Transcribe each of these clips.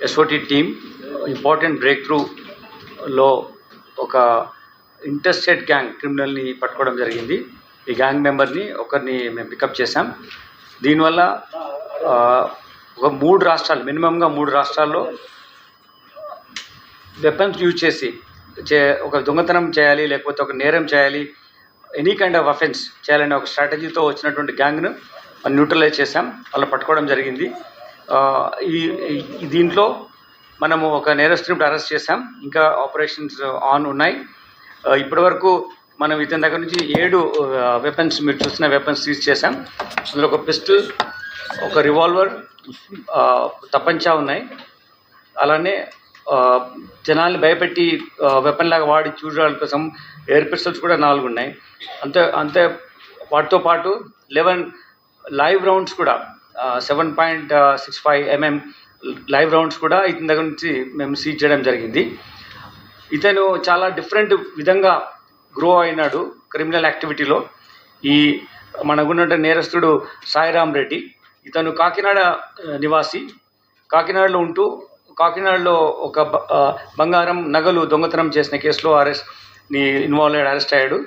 SOT team important break త్రూలో ఒక interstate gang క్రిమినల్ని పట్టుకోవడం జరిగింది. ఈ గ్యాంగ్ మెంబర్ని ఒకరిని మేము పికప్ చేశాం. దీనివల్ల ఒక 3 రాష్ట్రాలు మినిమంగా 3 రాష్ట్రాల్లో వెపన్స్ యూజ్ చేసి ఒక దొంగతనం చేయాలి, లేకపోతే ఒక నేరం చేయాలి, ఎనీ కైండ్ ఆఫ్ అఫెన్స్ చేయాలనే ఒక స్ట్రాటజీతో వచ్చినటువంటి గ్యాంగ్ను న్యూట్రలైజ్ చేశాం. వాళ్ళు పట్టుకోవడం జరిగింది. దీంట్లో మనము ఒక నేరస్తుని అరెస్ట్ చేశాం. ఇంకా ఆపరేషన్స్ ఆన్ ఉన్నాయి. ఇప్పటివరకు మనం ఇతని దగ్గర నుంచి 7 వెపన్స్, మీరు చూసిన వెపన్స్ సీజ్ చేశాం. అందులో ఒక పిస్టల్, ఒక రివాల్వర్, తపంచా ఉన్నాయి. అలానే జనాల్ని భయపెట్టి వెపన్ లాగా వాడి చూడడం కోసం ఎయిర్ పిస్టల్స్ కూడా 4 ఉన్నాయి. అంతే వాటితో పాటు 11 లైవ్ రౌండ్స్ కూడా 7.65 mm లైవ్ రౌండ్స్ కూడా ఇతని దగ్గర నుంచి మేము సీజ్ చేయడం జరిగింది. ఇతను చాలా డిఫరెంట్ విధంగా గ్రో అయినాడు క్రిమినల్ యాక్టివిటీలో. మనకున్న నేరస్తుడు సాయిరామ్ రెడ్డి, ఇతను కాకినాడ నివాసి. కాకినాడలో ఉంటూ కాకినాడలో ఒక బంగారం నగలు దొంగతనం చేసిన కేసులో అరెస్ట్ అయ్యాడు.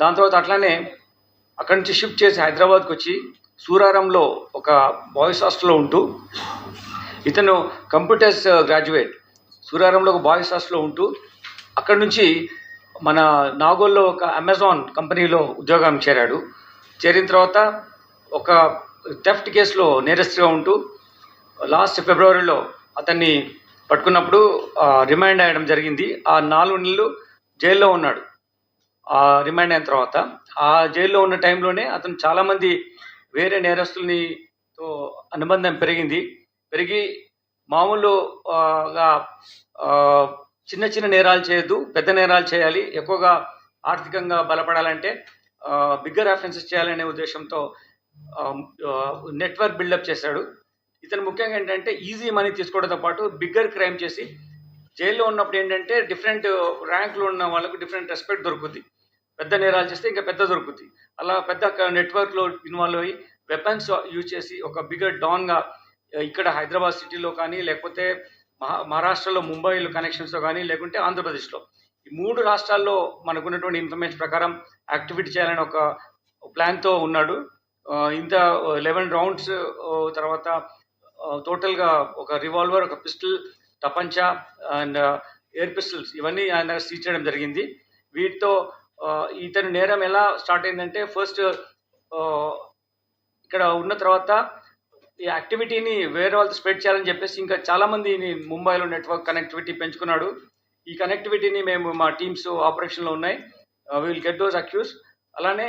దాని తర్వాత అట్లానే అక్కడి నుంచి షిఫ్ట్ చేసి హైదరాబాద్కి వచ్చి సూరారంలో ఒక బాయ్స్ హాస్టల్లో ఉంటూ, ఇతను కంప్యూటర్స్ గ్రాడ్యుయేట్, సూరారంలో ఒక బాయ్స్ హాస్టల్లో ఉంటూ అక్కడి నుంచి మన నాగోల్లో ఒక అమెజాన్ కంపెనీలో ఉద్యోగం చేరాడు. చేరిన తర్వాత ఒక థెఫ్ట్ కేసులో నేరస్తుగా ఉంటూ లాస్ట్ ఫిబ్రవరిలో అతన్ని పట్టుకున్నప్పుడు రిమాండ్ అయ్యడం జరిగింది. ఆ 4 నెలలు జైల్లో ఉన్నాడు. రిమాండ్ అయిన తర్వాత ఆ జైల్లో ఉన్న టైంలోనే అతను చాలామంది వేరే నేరస్తులతో అనుబంధం పెరిగి మామూలుగా చిన్న చిన్న నేరాలు చేయొద్దు, పెద్ద నేరాలు చేయాలి, ఎక్కువగా ఆర్థికంగా బలపడాలంటే బిగ్గర్ అఫెన్సెస్ చేయాలనే ఉద్దేశంతో నెట్వర్క్ బిల్డప్ చేశాడు. ఇతను ముఖ్యంగా ఏంటంటే ఈజీ మనీ తీసుకోవడంతో పాటు బిగ్గర్ క్రైమ్ చేసి జైల్లో ఉన్నప్పుడు ఏంటంటే డిఫరెంట్ ర్యాంకులు ఉన్న వాళ్ళకు డిఫరెంట్ రెస్పెక్ట్ దొరుకుతుంది. పెద్ద నేరాలు చేస్తే ఇంకా పెద్ద దొరుకుతుంది. అలా పెద్ద నెట్వర్క్లో ఇన్వాల్వ్ అయ్యి వెపన్స్ యూజ్ చేసి ఒక బిగ్గర్ డాన్గా ఇక్కడ హైదరాబాద్ సిటీలో కానీ, లేకపోతే మహారాష్ట్రలో ముంబైలో కనెక్షన్స్లో కానీ, లేకుంటే ఆంధ్రప్రదేశ్లో ఈ 3 రాష్ట్రాల్లో మనకున్నటువంటి ఇన్ఫర్మేషన్ ప్రకారం యాక్టివిటీ చేయాలని ఒక ప్లాన్తో ఉన్నాడు. ఇంత 11 రౌండ్స్ తర్వాత టోటల్గా ఒక రివాల్వర్, ఒక పిస్టల్, తపంచా అండ్ ఎయిర్ పిస్టల్స్ ఇవన్నీ ఆయన సీజ్ చేయడం జరిగింది. వీటితో ఇతను నేరం ఎలా స్టార్ట్ అయిందంటే, ఫస్ట్ ఇక్కడ ఉన్న తర్వాత ఈ యాక్టివిటీని వేరే వాళ్ళతో స్ప్రెడ్ చేయాలని చెప్పేసి ఇంకా చాలామందిని ముంబైలో నెట్వర్క్ కనెక్టివిటీ పెంచుకున్నాడు. ఈ కనెక్టివిటీని మా టీమ్స్ ఆపరేషన్లో ఉన్నాయి. Will get those accuse. అలానే